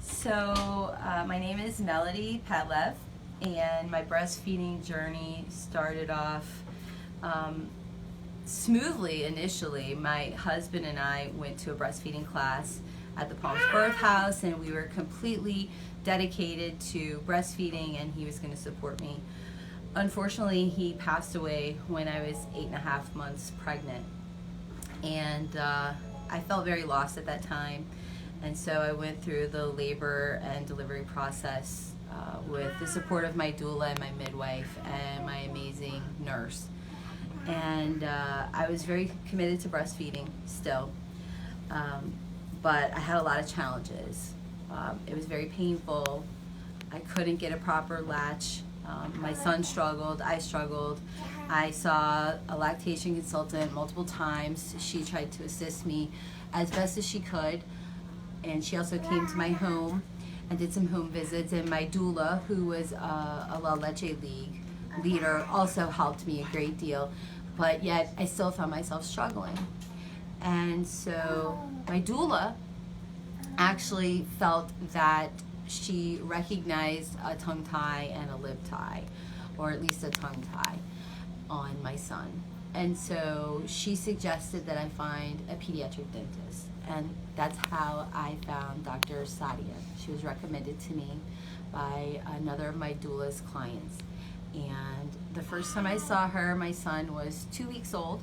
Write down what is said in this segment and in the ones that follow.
My name is Melody Petlev, and my breastfeeding journey started off smoothly initially. My husband and I went to a breastfeeding class at the Palms Birth House, and we were completely dedicated to breastfeeding, and he was going to support me. Unfortunately, he passed away when I was 8.5 months pregnant, and I felt very lost at that time. And so I went through the labor and delivery process with the support of my doula and my midwife and my amazing nurse. And I was very committed to breastfeeding still, but I had a lot of challenges. It was very painful. I couldn't get a proper latch. My son struggled, I struggled. I saw a lactation consultant multiple times. She tried to assist me as best as she could. And she also came to my home and did some home visits, and my doula, who was a La Leche League leader, also helped me a great deal, but yet I still found myself struggling. And so my doula actually felt that she recognized a tongue tie and a lip tie, or at least a tongue tie, on my son. And so she suggested that I find a pediatric dentist. And that's how I found Dr. Saadia. She was recommended to me by another of my doula's clients. And the first time I saw her, my son was 2 weeks old,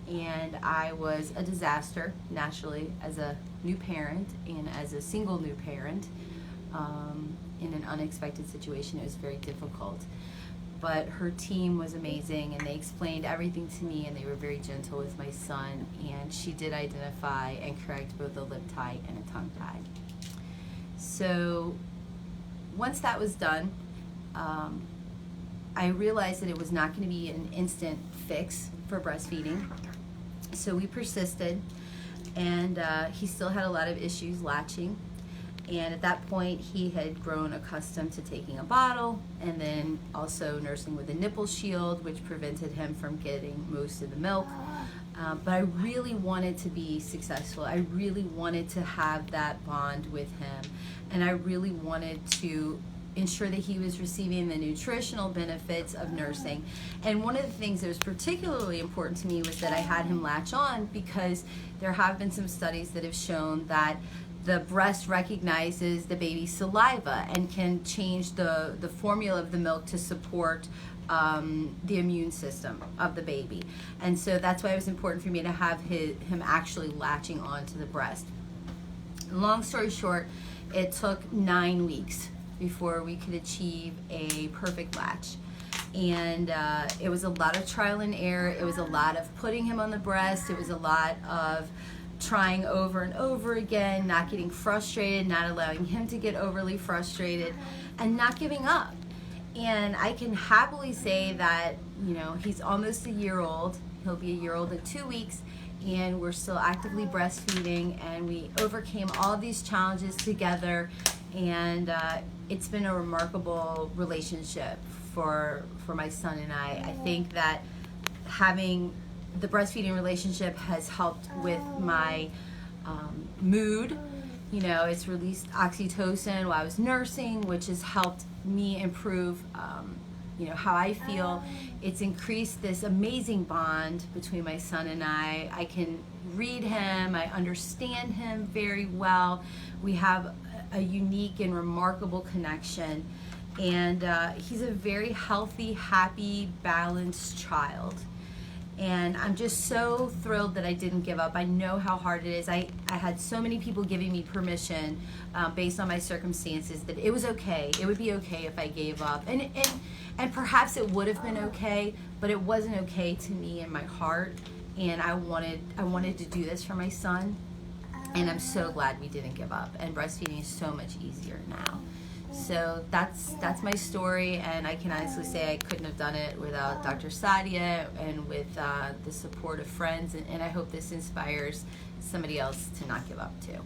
and I was a disaster, naturally, as a new parent and as a single new parent. In an unexpected situation, it was very difficult. But her team was amazing, and they explained everything to me, and they were very gentle with my son, and she did identify and correct both a lip tie and a tongue tie. So once that was done, I realized that it was not going to be an instant fix for breastfeeding. So we persisted, and he still had a lot of issues latching. And at that point, he had grown accustomed to taking a bottle and then also nursing with a nipple shield, which prevented him from getting most of the milk. But I really wanted to be successful. I really wanted to have that bond with him. And I really wanted to ensure that he was receiving the nutritional benefits of nursing. And one of the things that was particularly important to me was that I had him latch on, because there have been some studies that have shown that the breast recognizes the baby's saliva and can change the formula of the milk to support the immune system of the baby. And so that's why it was important for me to have him actually latching onto the breast. Long story short, it took 9 weeks before we could achieve a perfect latch. And it was a lot of trial and error. It was a lot of putting him on the breast. It was a lot of trying over and over again, not getting frustrated, not allowing him to get overly frustrated, and not giving up. And I can happily say that, you know, he's almost a year old. He'll be a year old in 2 weeks, and we're still actively breastfeeding, and we overcame all of these challenges together, and it's been a remarkable relationship for my son and I. I think that having the breastfeeding relationship has helped with my mood. You know, it's released oxytocin while I was nursing, which has helped me improve, you know, how I feel. It's increased this amazing bond between my son and I. I can read him, I understand him very well. We have a unique and remarkable connection. And he's a very healthy, happy, balanced child. And I'm just so thrilled that I didn't give up. I know how hard it is. I had so many people giving me permission based on my circumstances that it was okay. It would be okay if I gave up. And perhaps it would have been okay, but it wasn't okay to me in my heart. And I wanted to do this for my son. And I'm so glad we didn't give up. And breastfeeding is so much easier now. So that's my story, and I can honestly say I couldn't have done it without Dr. Saadia and with the support of friends, and I hope this inspires somebody else to not give up too.